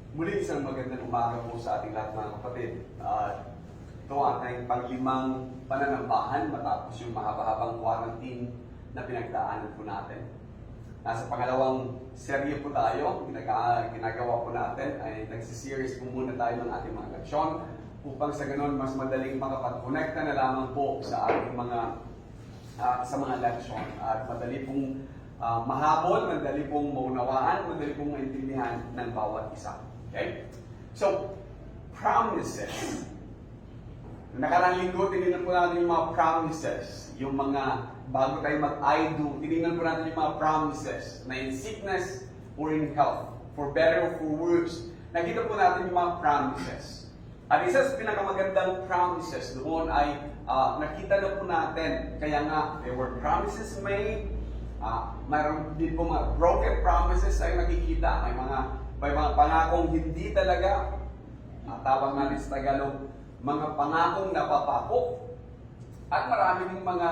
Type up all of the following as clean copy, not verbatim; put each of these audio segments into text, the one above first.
Muli isang magandang umaga po sa ating lahat mga kapatid. Ito ang ating panglimang pananambahan matapos yung mahaba-habang quarantine na pinagdaanan po natin. Nasa pangalawang serye po tayo, ginagawa po natin ay nagsiseries po muna tayo ng ating mga leksyon upang sa ganun mas madaling makapag-connecta na lamang po sa ating mga leksyon at madali pong mahabol, madali pong maunawaan, madali pong maintindihan ng bawat isa. Okay? So, promises. Nakarang linggo, tinignan po natin yung mga promises. Yung mga, bago tayo mag-I do, tinignan po natin yung mga promises na in sickness or in health, for better or for worse. Nakita po natin yung mga promises. At isa sa pinakamagandang promises doon ay nakita na po natin. Kaya nga, there were promises made. Mayroon din po mga broken promises ay nakikita. May mga pangakong hindi talaga, tawag natin sa Tagalog, mga pangakong napapako. At marami ding mga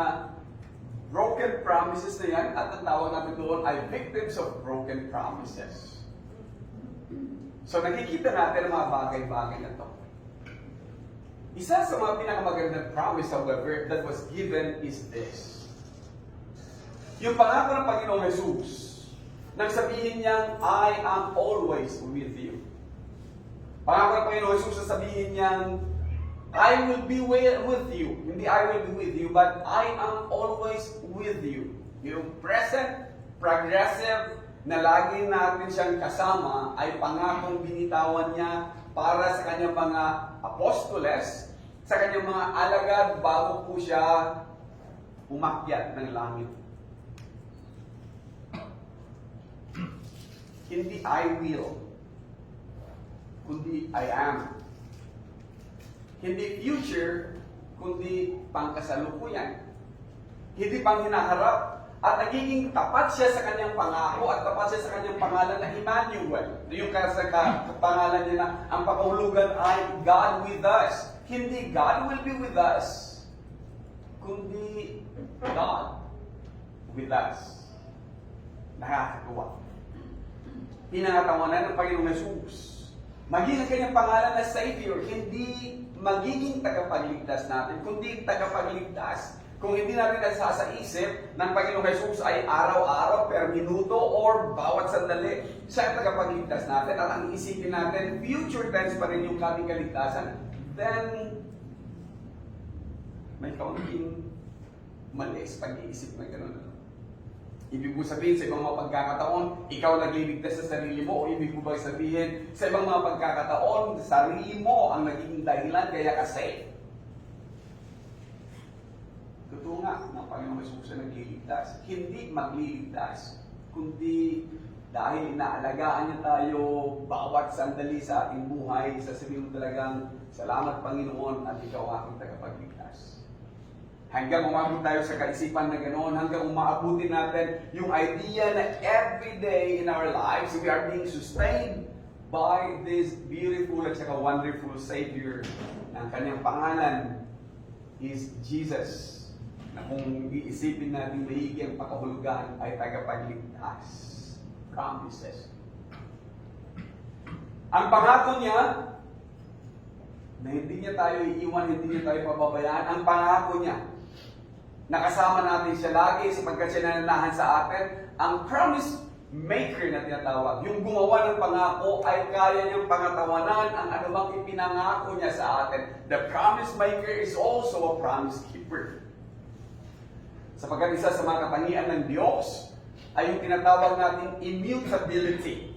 broken promises na yan, at ang tawag natin doon ay victims of broken promises. So nakikita natin ang mga bagay-bagay na to. Isa sa mga pinakamagandang promise, however, that was given is this. Yung pangako ng Panginoong Jesus, nagsabihin niyang, I am always with you. Pangako ng Panginoong Jesus, sasabihin niyang, I will be with you. Hindi I will be with you, but I am always with you. Yung present, progressive, na lagi natin siyang kasama, ay pangakong binitawan niya para sa kanyang mga apostoles, sa kanyang mga alagad bago po siya umakyat ng langit. Hindi I will, kundi I am. Hindi future, kundi pangkasalukuyan. Hindi pang hinaharap. At nagiging tapat siya sa kanyang pangako at tapat siya sa kanyang pangalan na Emmanuel. Yung pangalan niya na ang pakahulugan ay God with us. Hindi God will be with us, kundi God with us. Nakakatuwa. Pinangatawanan ng Panginoong Jesus. Maging ang kanyang pangalan na Savior, hindi magiging tagapagligtas natin, kundi tagapagligtas. Kung hindi natin nasasaisip ng Panginoong Jesus ay araw-araw, per minuto, or bawat sandali, siya ang tagapagligtas natin, at ang isipin natin, future tense pa rin yung ating kaligtasan, then may kaunting mali sa pag-iisip na gano'n. Ibig mo sabihin sa ibang mga pagkakataon, ikaw nagliligtas sa sarili mo, o ibig mo ba sabihin sa ibang mga pagkakataon, sarili mo ang naging dahilan kaya ka safe? Totoo nga, ng Panginoong Jesus na nagliligtas. Hindi magliligtas, kundi dahil inaalagaan niya tayo bawat sandali sa ating buhay, sasabihin mo talagang, salamat Panginoon at ikaw aking tagapagligtas. Hanggang umabot tayo sa kaisipan na ganoon, hanggang umaabutin natin yung idea na every day in our lives, we are being sustained by this beautiful at saka wonderful Savior. Ang kanyang pangalan is Jesus. Na kung iisipin natin maigi ang pakahulugan ay tagapagligtas. Promises. Ang pangako niya, na hindi niya tayo iiwan, hindi niya tayo pababayaan, ang pangako niya, nakasama natin siya lagi sapagkat siya nananahan sa atin. Ang promise maker na tinatawag, yung gumawa ng pangako ay kaya niyang pangatawanan ang anumang ipinangako niya sa atin. The promise maker is also a promise keeper. Sapagkat isa sa mga katangian ng Diyos ay yung tinatawag nating immutability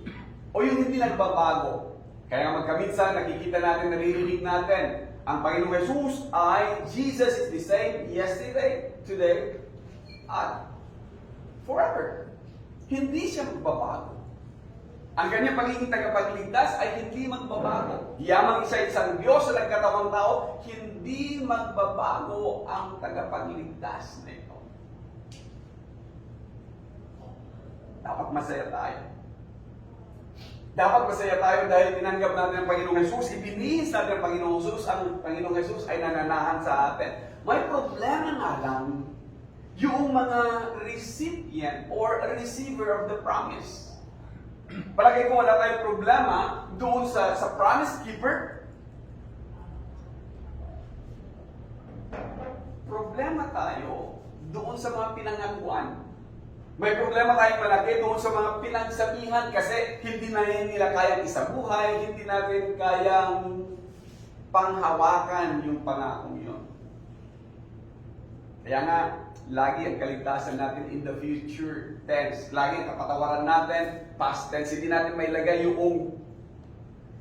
o yung hindi nagbabago. Kaya magkaminsan nakikita natin, naririnig natin, ang Panginoong Jesus ay, Jesus is the same yesterday, today, at forever. Hindi siya magbabago. Ang kanyang pagiging tagapagligtas ay hindi magbabago. Yamang isang Diyos na nagkatawang tao, hindi magbabago ang tagapagligtas na ito. Dapat masaya tayo. Dapat masaya tayo dahil tinanggap natin ang Panginoong Jesus, ibinihis natin ang Panginoong Jesus, ang Panginoong Jesus ay nananahan sa atin. May problema nga lang, yung mga recipient or receiver of the promise. Palagay ko wala tayong problema doon sa promise keeper. Problema tayo doon sa mga pinangakuan. May problema tayong malaki doon sa mga pinagsabihan kasi hindi na nila kayang isabuhay, hindi natin kayang panghawakan yung pangakong yun. Kaya nga, lagi ang kaligtasan natin in the future tense. Lagi ang kapatawaran natin, past tense. Hindi natin mailagay yung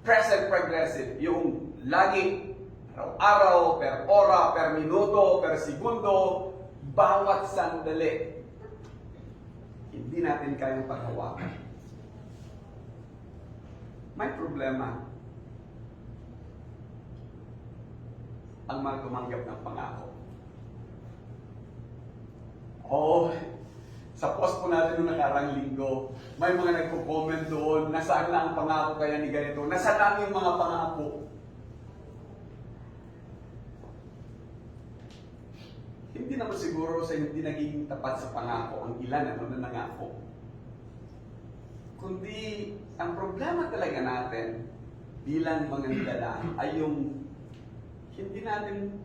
present progressive. Yung lagi, araw-araw, per ora, per minuto, per segundo, bawat sandali. Hindi natin kayang paghawakan. May problema ang mga tumanggap ng pangako. Sa post po natin noong nakarang linggo, may mga nagko-comment doon, nasaan na ang pangako kaya ni ganito? Nasaan na yung mga pangako? Hindi naman siguro sa hindi nagiging tapat sa pangako ang ilan na nangako. Kundi, ang problema talaga natin bilang mga nidala ay yung hindi natin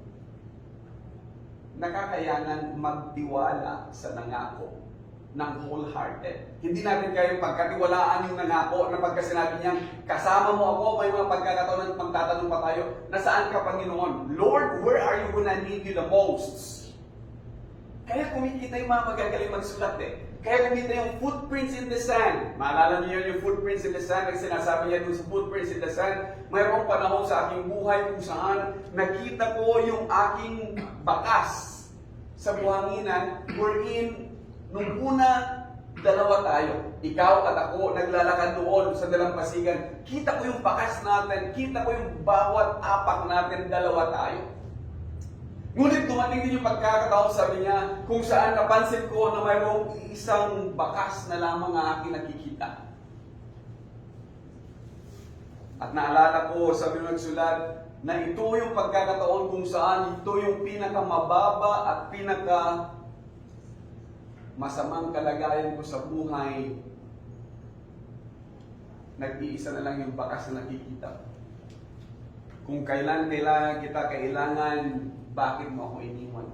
nakakayanan magtiwala sa nangako ng wholehearted. Hindi natin kayang pagkatiwalaan yung nangako na pagka sinabi niya, kasama mo ako, may mga pagkakataon na pagtatanong pa tayo, nasaan ka, Panginoon? Lord, where are you when I need you the most? Kaya kumikita yung mga magagaling magsulat Kaya kumikita yung footprints in the sand. Maalala niyo yun yung footprints in the sand? Ang sinasabi niya dun sa footprints in the sand, mayroong panahon sa aking buhay kung saan nakita ko yung aking bakas sa buhanginan wherein nung una, dalawa tayo. Ikaw at ako naglalakad doon sa dalampasigan. Kita ko yung bakas natin, kita ko yung bawat apak natin, dalawa tayo. Ngunit dumating din yung pagkakataon, sabi niya, kung saan napansin ko na mayroong isang bakas na lamang ang aking nakikita. At naalala ko, sabi ng nagsulat, na ito yung pagkakataon kung saan ito yung pinakamababa at masamang kalagayan ko sa buhay. Nag-iisa na lang yung bakas na nakikita. Kung kailan kita kailangan, bakit mo ako iniwan?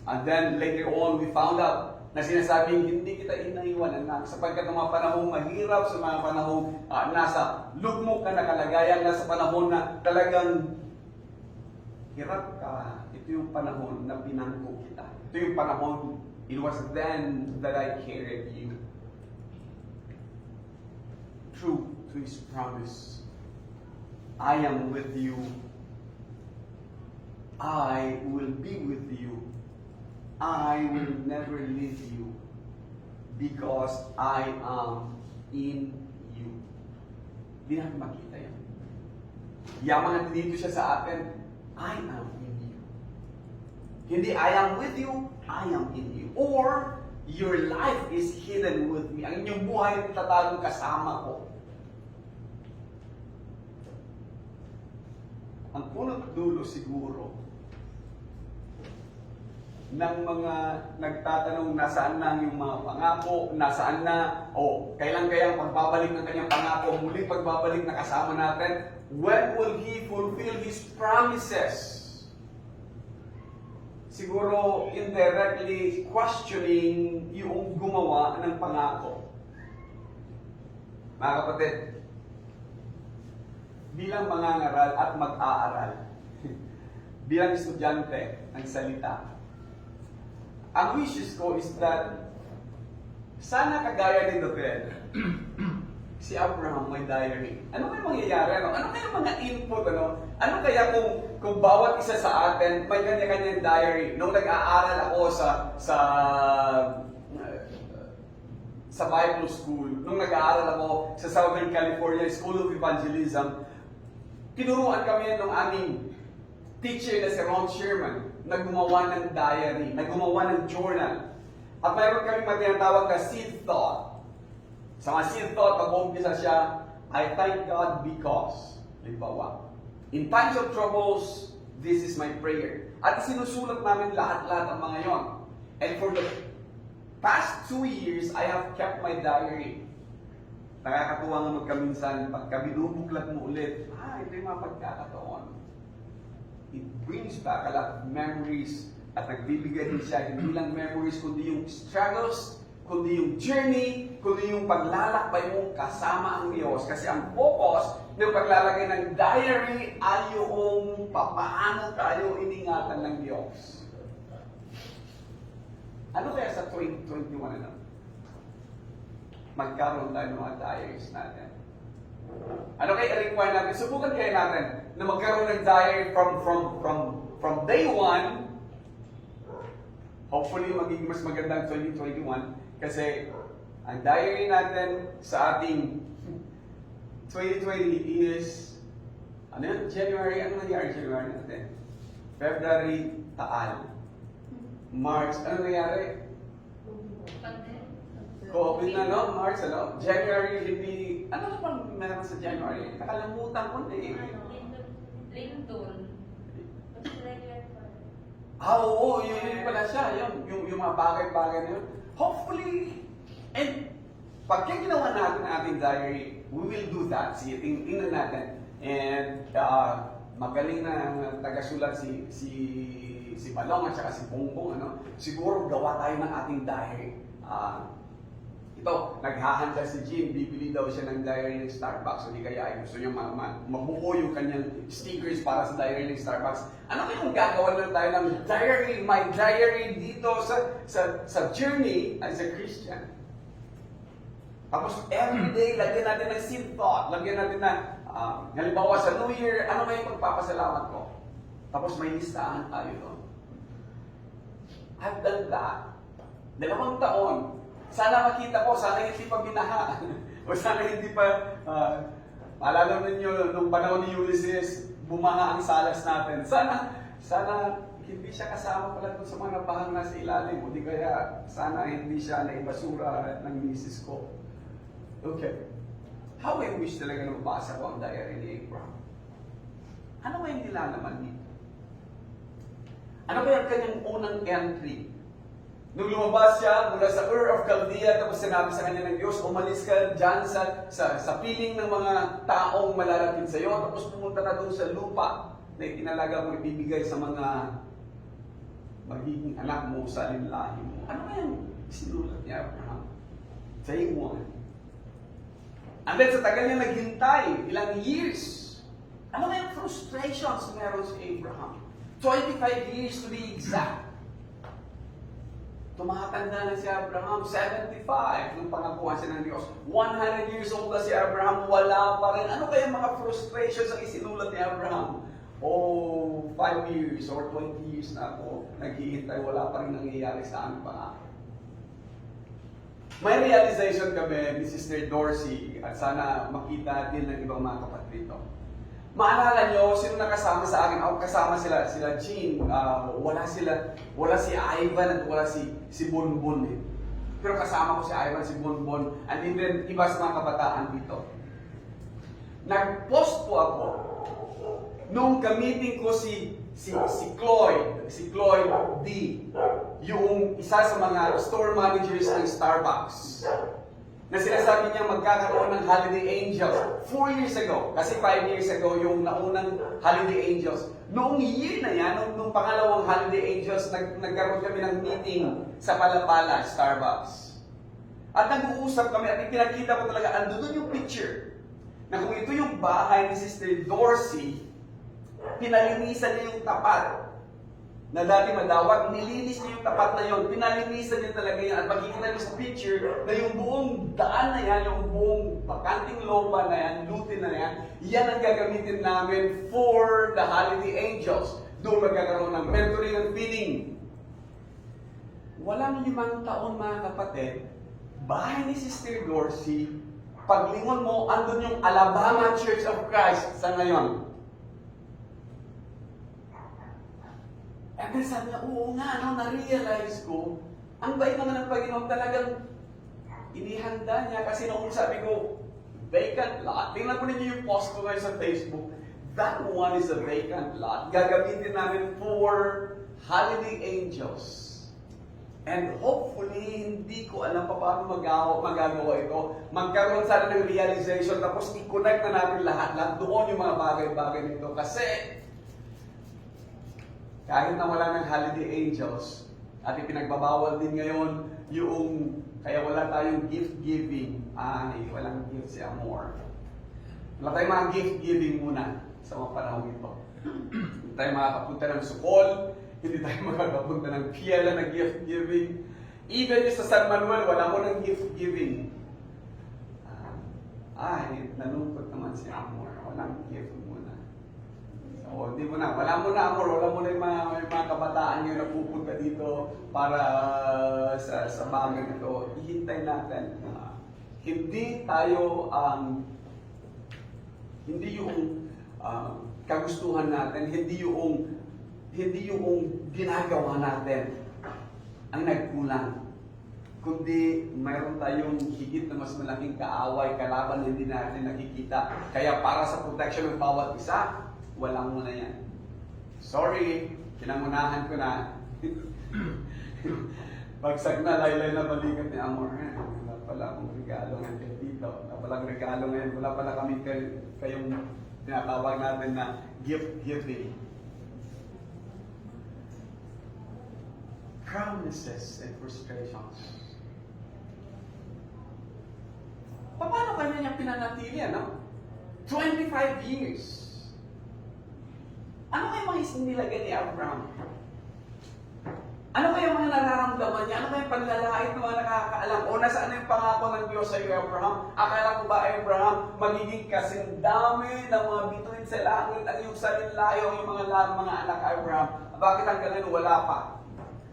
And then later on, we found out na sinasabing hindi kita inaiwan, anak, sapagkat ng mga panahong mahirap, sa mga panahong nasa lugmok ka na kalagayan, nasa panahon na talagang hirap ka. Ito yung panahon na pinangko kita. Ito yung panahon, it was then that I carried you. True to His promise. I am with you. I will be with you. I will never leave you because I am in you. Hindi natin makita yan. Yaman natin dito siya sa atin, I am in you. Hindi I am with you, I am in you. Or, your life is hidden with me. Ang inyong buhay ay tatalong kasama ko. Ang punot dulo siguro ng mga nagtatanong nasaan na yung mga pangako, nasaan na, kailan kaya ang pagbabalik ng kanyang pangako, muling pagbabalik na kasama natin, when will He fulfill His promises? Siguro indirectly questioning yung gumawa ng pangako. Mga kapatid, bilang mangangaral at mag-aaral, bilang estudyante ng salita, ang wishes ko is that sana kagaya ni Dobel, si Abraham may diary. Ano kaya mangyayari? Ano kaya mga input? Ano kaya kung bawat isa sa atin may kanya-kanyang diary? Nung nag-aaral ako sa Bible School, nung nag-aaral ako sa Southern California School of Evangelism, tinuruan kami ng aming teacher na si Ron Sherman na gumawa ng diary, na gumawa ng journal. At mayroon kami tinatawag na seed thought. Sa mga seed thought, pag-uumpisa siya, I thank God because, halimbawa, in times of troubles, this is my prayer. At sinusulat namin lahat-lahat ang mga yon. And for the past 2 years, I have kept my diary. nakakatuwa nga magkaminsan, pagka binubuklat mo ulit, ito yung mga pagkakataon. It brings back a lot of memories at nagbibigay din siya, hindi lang memories, kundi yung struggles, kundi yung journey, kundi yung paglalakbay mo kasama ang Diyos. Kasi ang focus ng paglalagay ng diary ay yung papaano tayo iningatan ng Diyos. Ano kaya sa 2021 ano? Magkaroon tayo ng mga diaries natin. Ano kaya i-require natin? Subukan kaya natin na magkaroon ng diary from day 1. Hopefully, magiging mas magandang 2021 kasi ang diary natin sa ating 2020 is ano yun? January, ano nangyari January natin? February, taal. March, ano nangyari? COVID na, no? March, ano? January, hindi... Ano na bang meron sa January? Nakalimutan ko na eh. Lindol. Oo, yun pala siya. Yung mga bagay-bagay na yun. Hopefully, and pag ginawa natin ang ating diary, we will do that. Sige, tingnan natin. And magaling na tagasulat si Balong at saka si Bongbong, ano? Siguro gawa tayo ng ating diary. Ito, naghahanda si Jim, bibili daw siya ng diary ng Starbucks. Hindi kaya ay gusto niya mabuo yung kanyang stickers para sa diary ng Starbucks. Ano kaya kung gagawa lang tayo ng diary, my diary dito sa journey as a Christian? Tapos everyday, lagyan natin ng seed thought. Lagyan natin na, halimbawa sa New Year, ano kaya pagpapasalamat ko? Tapos may listahan tayo doon. I've done that. 2 taon. Sana makita ko, sana hindi pa binaha. O sana hindi pa, maalala ninyo, nung panahon ni Ulysses, bumaha ang salas natin. Sana hindi siya kasama pala doon sa mga bahang nasa ilalim. O di kaya, sana hindi siya naibasura ng misis ko. Okay. How I wish talaga na mabasa ko ang diary ni Abraham. Ano ba yung nilalaman dito? Ano ba yung kanyang unang entry? Nung lumabas siya mula sa Ur of Chaldea, tapos sinabi sa kanya ng Diyos, umalis ka dyan sa piling ng mga taong malalapit sa iyo, tapos pumunta na doon sa lupa na itinalaga mo ibibigay sa mga magiging anak mo sa linlahi mo. Ano ba yung sinulat ni Abraham? Day 1. And then sa tagal niya naghintay, ilang years. Ano ba yung frustrations meron si Abraham? 25 years to be exact. Tumatanda na si Abraham, 75 nung pangakuan siya ng Diyos. 100 years old na si Abraham, wala pa rin. Ano kaya mga frustrations ang isinulat ni Abraham? 5 years or 20 years na ako naghihintay, wala pa rin nangyayari sa amin pa. May realization kami ni Sister Dorsey at sana makita din ng ibang mga kapatid dito. Maalala nyo, sino nakasama sa akin? Ako kasama sila Jean, wala si Ivan at wala si Bonbon eh. Pero kasama ko si Ivan, si Bonbon, and then iba sa mga kabataan dito. Nag-post po ako nung gamitin ko si Cloyd D, yung isa sa mga store managers ng Starbucks. Na sinasabi niya magkakaroon ng Holiday Angels 4 years ago. Kasi 5 years ago yung naunang Holiday Angels. Noong year na yan, nung pangalawang Holiday Angels, nagkaroon kami ng meeting sa Palapala, Starbucks. At nag-uusap kami at ipinakita ko talaga, andun yung picture. Na kung ito yung bahay ni Sister Dorsey, pinalinisan niya yung tapat. Na dati madawat, nilinis niya yung tapat na yon, pinalinisan niya talaga yan. At makikita niyo sa picture na yung buong daan na yan, yung buong bakanting lopa na yan, lutin na yan, yan ang gagamitin namin for the Holiday Angels. Doon magkakaroon ng mentoring and feeding. Walang 5 taon mga kapatid, bahay ni Sister Dorsey, paglingon mo, andun yung Alabama Church of Christ sa ngayon. And then sabi niya, oo nga, na-realize ko, ang bait naman ng Panginoon talagang inihanda niya. Kasi noong sabi ko, vacant lot. Tingnan po ninyo yung post ko ngayon sa Facebook. That one is a vacant lot. Gagamitin namin for Holiday Angels. And hopefully, hindi ko alam pa paano magagawa ito. Magkaroon sana ng realization, tapos i-connect na natin lahat doon yung mga bagay-bagay nito. Kasi, kahit na wala ng holiday angels, at ipinagbabawal din ngayon yung, kaya wala tayong gift giving, ay walang gift si Amor. Wala tayong mga gift giving muna sa mga panahon ito. Hindi tayo makakapunta ng sukol, hindi tayo makakapunta ng piyala na gift giving. Even yung sa San Manuel, wala mo ng gift giving. Nalungkot naman si Amor. Walang gift muna. So, hindi mo na. Wala mo na, Amor. Wala mo na yung mga kabataan nyo na pupunta dito para sa bagay nito. Ihintay natin. Hindi tayo hindi yung kagustuhan natin, hindi yung ginagawa natin ang nagkulang. Kundi mayroon tayong higit na mas malaking kaaway, kalaban na hindi natin nakikita. Kaya para sa protection ng bawat isa, walang muna yan. Sorry, pinangunahan ko na. Pagsag na, laylay na balikat ni Amor. Wala pala akong regalo ngayon dito. Wala pala regalo ngayon. Wala pala kami kayong tinatawag natin na gift giving. Promises and frustrations. Paano kanya niya pinanatili, ano? 25 years. Ano kaya mga isinilagay ni Abraham? Ano kaya mga nararamdaman niya? Ano kaya panlalait ng mga nakakaalam? O nasaan yung pangako ng Diyos sa iyo, Abraham? Akala ko ba, Abraham, magiging kasing dami ng mga bituin sa langit ang iyong salinlayo, yung mga anak, Abraham? Bakit hanggang ngayon wala pa?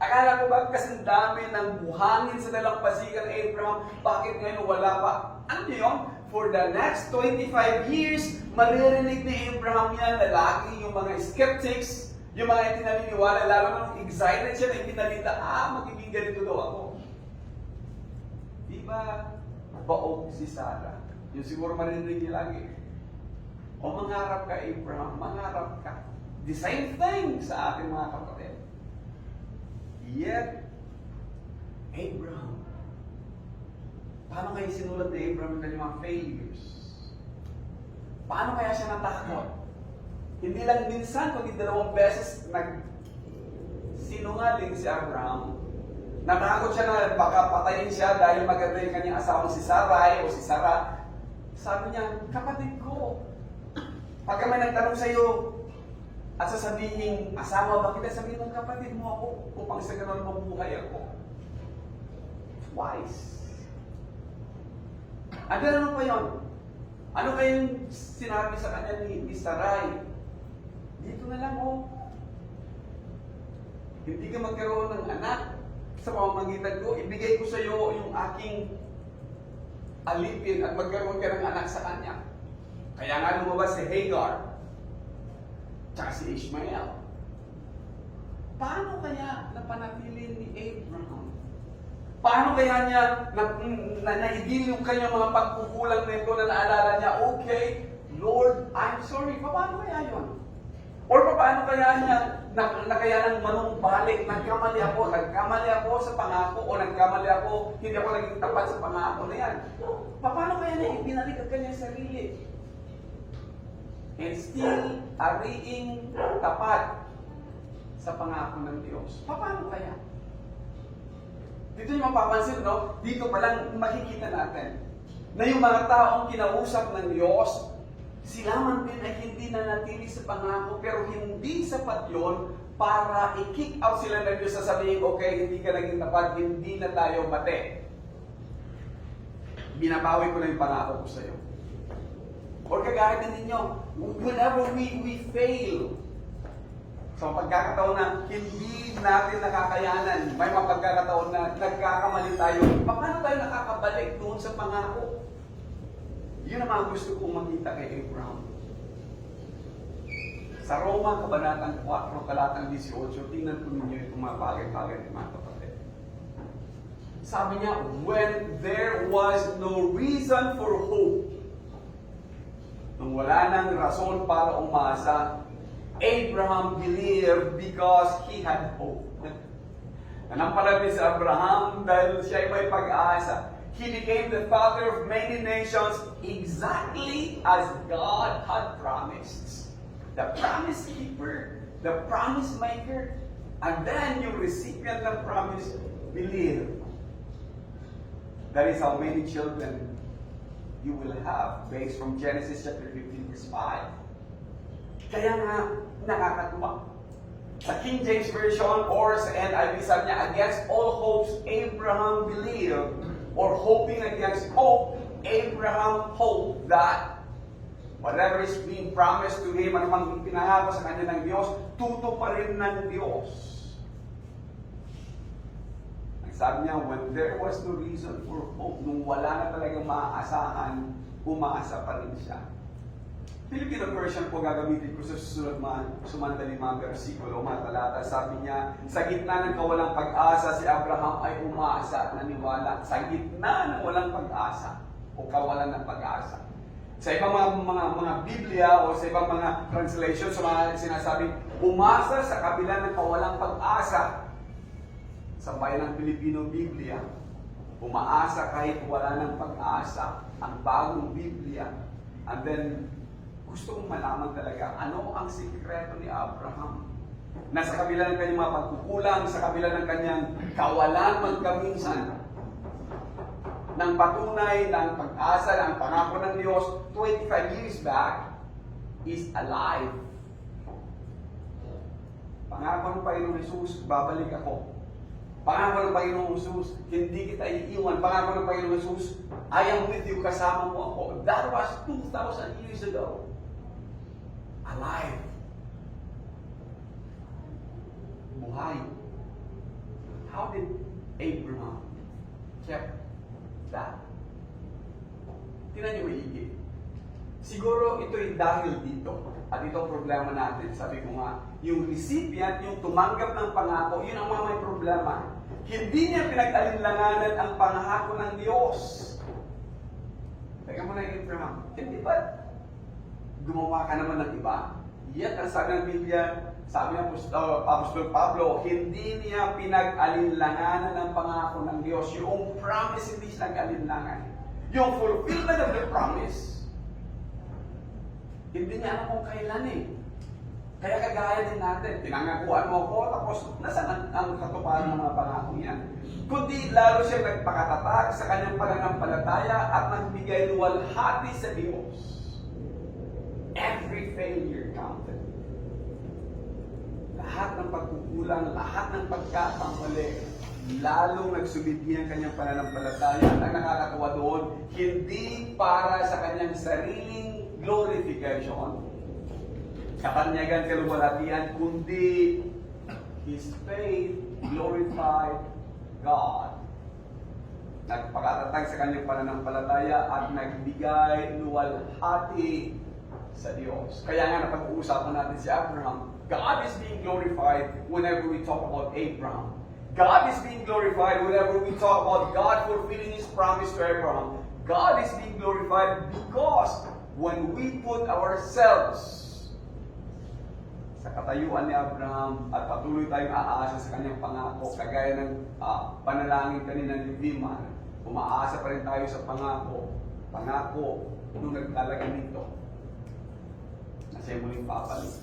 Akala ko ba kasing dami ng buhangin sa dalampasigan ni Abraham? Bakit ngayon wala pa? Ano yun? For the next 25 years, maririnig ni Abraham yan na lagi yung mga skeptics, yung mga hindi naniniwala, lalo nang excited siya na ikinalita, magiging ganito daw ako. Di ba baog si Sarah? Yung siguro maririnig niya lagi. O mangarap ka, Abraham, mangarap ka. The same thing sa ating mga kapatid. Yet, Abraham, paano kaya sinulat ni Abraham ng mga failures? Paano kaya siya natakot? Hindi lang minsan, kundi 2 beses sinungaling si Abraham. Natakot siya na baka patayin siya dahil maganda yung kanyang asawang si Sarai o si Sarah. Sabi niya, kapatid ko, pagka may nagtanong sa iyo at sasabihin, asawa ba kita? Sabihin ng kapatid mo ako upang sa ganun mabuhay ako. Twice. Ano pa yun? Ano kayong sinabi sa kanya ni Sarai? Dito na lang, Hindi ka magkaroon ng anak sa pamamagitan ko. Ibigay ko sa iyo yung aking alipin at magkaroon ka ng anak sa kanya. Kaya nga lumabas si Hagar tsaka si Ishmael. Paano kaya napanatili ni Abraham? Paano kaya niya naigil yung kanyang mga pagkukulang nito na naalala niya, okay, Lord, I'm sorry. Paano kaya yun? Or paano kaya niya nakayanang manumbalik, nagkamali ako sa pangako, o nagkamali ako, hindi ako naging tapat sa pangako na yan. Paano kaya niya ibinalik ang kanyang sarili? And still, ariing tapat sa pangako ng Diyos. Paano kaya? Dito yung mapapansin, no? Dito pa lang makikita natin na yung mga taong kinausap ng Diyos, sila man din ay hindi nanatili sa pangako, pero hindi sapat yon para i-kick out sila ng Diyos, sasabihin, okay, hindi ka naging tapat, hindi na tayo bate. Binabawi ko na yung pangako ko sa iyo. Or kagaya din ninyo, whenever we fail, so pagkakataon na hindi natin nakakayanan, may mga pagkakataon na nagkakamali tayo, paano tayo nakakabalik doon sa pangako? Yun ang mga gusto kong makita kay Abraham. Sa Roma, Kabanatang 4, Talatang 18, tingnan po ninyo itong mga bagay-bagay ng mga kapatid. Sabi niya, when there was no reason for hope, nung wala nang rason para umasa, Abraham believed because he had hope. Nanampalataya si Abraham dahil siya ay may pag-asa. He became the father of many nations exactly as God had promised. The promise keeper, the promise maker, and then yung recipient ng promise, believe. That is how many children you will have based from Genesis chapter 15 verse 5. Kaya nga, nakakatuwa. Sa King James Version or sa NIV sabi niya, against all hopes, Abraham believed, or hoping against hope, Abraham hoped that whatever is being promised to him, anumang pinangako sa kanya ng Diyos, tutuparin ng Diyos. Sabi niya, when there was no reason for hope, nung wala na talagang maaasahan, umaasa pa rin siya. Filipino version po gagamitin ko sa susunod sumandali mga versikulo, mga talata. Sabi niya, sa gitna ng kawalang pag-asa, si Abraham ay umaasa at naniwala. Sa gitna ng walang pag-asa o kawalan ng pag-asa. Sa ibang mga Biblia o sa ibang mga translation, sa mga sinasabing, umasa sa kabila ng kawalang pag-asa. Sa bayan ng Pilipino Biblia, umaasa kahit wala ng pag-asa, ang bagong Biblia. And then, gusto kong malaman talaga, ano ang sikreto ni Abraham? Na sa kabila ng kanyang mga pagkukulang, sa kabila ng kanyang kawalan magkaminsan, ng patunay, ng pag-asa, ng pangako ng Diyos, 25 years back, is alive. Pangako ng Panginoong Jesus, babalik ako. Pangako ng Panginoong Jesus, hindi kita iiwan. Pangako ng Panginoong Jesus, I am with you, kasama mo ako. That was 2,000 years ago. Alive. Buhay. How did Abraham kept that? Tingnan niyo maigi. Siguro ito'y dahil dito. At ito ang problema natin. Sabi ko nga, yung recipient, yung tumanggap ng pangako, yun ang mga may problema. Hindi niya pinag-alinlanganan ang pangako ng Diyos. Teka muna yung Abraham. Hindi ba gumawa ka naman ng iba? Yet, ang sabi ng Biblia, sabi ng Apostol Pablo, hindi niya pinag-alinlanganan ang pangako ng Diyos. Yung promise, hindi siya nag-alinlangan. Yung fulfillment of the promise, hindi niya alam kung kailan eh. Kaya kagaya din natin, pinangakuan mo ako, tapos nasaan ang katuparan ng mga pangako niya? Kundi lalo siya nagpakatatag sa kanyang pananampalataya at nagbigay luwalhati sa Diyos. Every failure counted. Lahat ng pagkukulang, lahat ng pagkakamali, lalong nagsumiti ang kanyang pananampalataya. At ang nakakatawa doon, hindi para sa kanyang sariling glorification, kapanyagan, kaluwalhatian, kundi his faith glorified God. Nagpakatatag sa kanyang pananampalataya at nagbigay luwalhati sa Diyos. Kaya nga napag-uusapan natin si Abraham, God is being glorified whenever we talk about Abraham. God is being glorified whenever we talk about God fulfilling His promise to Abraham. God is being glorified because when we put ourselves sa katayuan ni Abraham at patuloy tayong aasa sa kanyang pangako, kagaya ng panalangin kanina ni Viman, umaasa pa rin tayo sa pangako nung nagtalaga nito na siya muling papalik.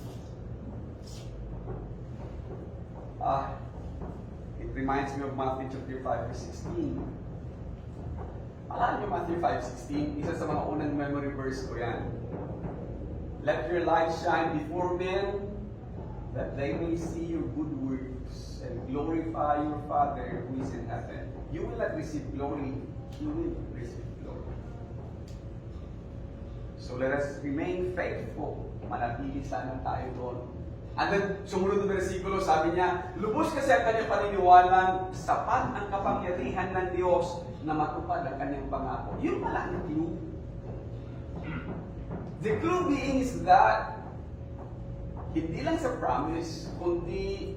It reminds me of Matthew chapter 5 verse 16. Alam niyo Matthew 5:16, isa sa mga unang memory verse ko yan. Let your light shine before men, that they may see your good works and glorify your Father who is in heaven. You will not receive glory, you will receive glory. So let us remain faithful. Manatili sana tayo doon. And then, sumunod na versikulo, sabi niya, lubos kasi ang kanyang paniniwalang sapat ang kapangyarihan ng Diyos na matupad ang kanyang pangako. Yun pala ang clue. The clue being is that hindi lang sa promise, kundi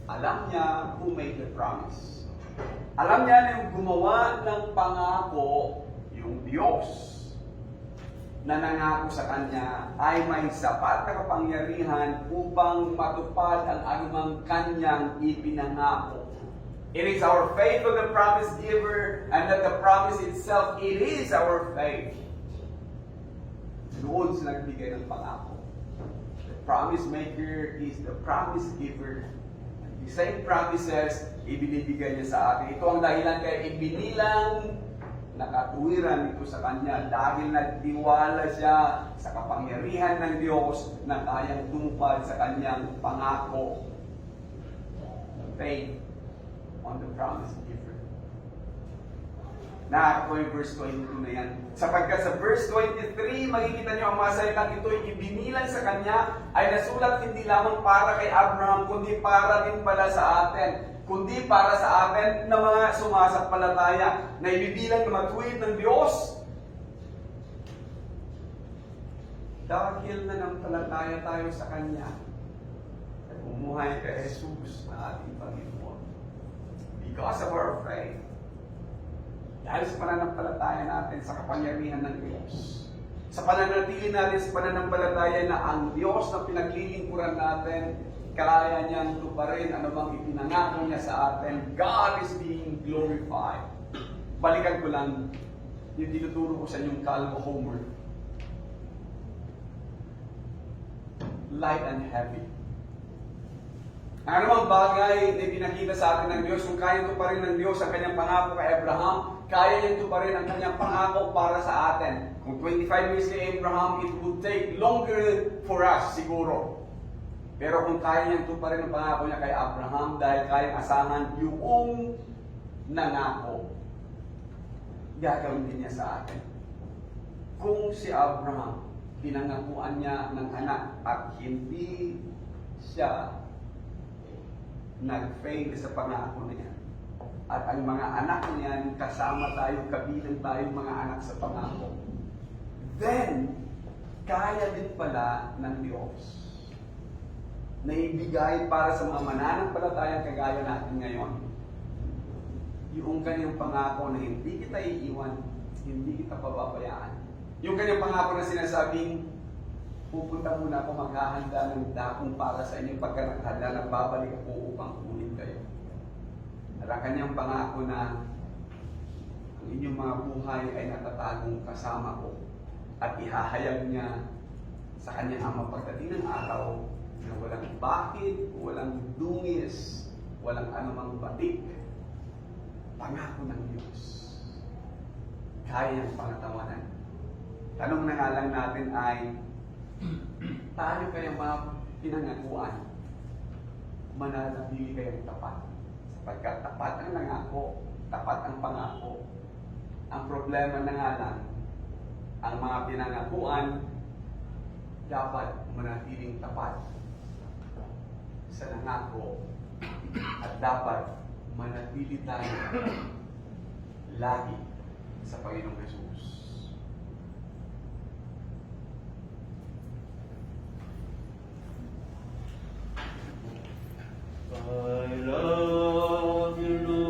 alam niya who made the promise. Alam niya na yung gumawa ng pangako, yung Diyos. na nangako sa Kanya ay may sapat na kapangyarihan upang matupad ang anumang Kanyang ipinangako. It is our faith on the promise giver, and that the promise itself, it is our faith. Doon sa nagbigay ng pangako. The promise maker is the promise giver. The same promises, ibinibigay niya sa atin. Ito ang dahilan kaya ibinilang nakatuwiran ito sa Kanya dahil nagtiwala siya sa kapangyarihan ng Diyos na kayang tumupad sa Kanyang pangako. Faith on the promise giver. Nakakatawa yung verse 22 na yan. Sapagkat sa verse 23, makikita niyo ang mga salitang ito ibinilang sa Kanya ay nasulat hindi lamang para kay Abraham, kundi para din pala sa atin. Kundi para sa atin na mga sumasampalataya na ibibilang na matuwid ng Diyos. Dahil nanampalataya tayo sa Kanya at umuhay kay Jesus na ating Panginoon. Because of our faith. Dahil sa pananampalataya natin sa kapangyarihan ng Diyos. Sa pananatili natin sa pananampalataya na ang Diyos na pinaglilingkuran natin, kaya niyang tuparin ano bang ipinangako niya sa atin. God is being glorified. Balikan ko lang yung tinuturo ko sa inyong Calvo homework. Light and heavy. Ang anumang bagay na pinakita sa atin ng Diyos, kung kaya tuparin ng Diyos ang kanyang pangako kay Abraham, kaya niyang tuparin ang kanyang pangako para sa atin. Kung 25 years kay Abraham, it would take longer for us siguro. Pero kung kaya niyang tuparin ang pangako niya kay Abraham dahil kayang asahan yung nangako, gagawin din niya sa atin. Kung si Abraham, pinangakuan niya ng anak at hindi siya nag-fail sa pangako niya. At ang mga anak niyan, kasama tayo, kabilang tayo mga anak sa pangako. Then, kaya din pala ng Diyos na ibigay para sa mga mananampalatayang kagaya natin ngayon, yung kanyang pangako na hindi kita iiwan, hindi kita pababayaan. Yung kanyang pangako na sinasabing, pupunta muna ako maghahanda ng dakong para sa inyo pagka naghanda na babalik ako upang kunin kayo. At ang kanyang pangako na ang inyong mga buhay ay natatagong kasama ko at ihahayag niya sa kanyang ama pagdating ng araw na walang bakit, walang dungis, walang anumang batik. Pangako ng Diyos. Kaya niyang pangatawanan. Tanong na nga lang natin ay, tayo kayang mga pinangakuan, mananatili kayang tapat. Sapagkat tapat ang nangako, tapat ang pangako. Ang problema na nga lang, ang mga pinangakuan, dapat manatiling tapat sa nangako at dapat manatili tayo lagi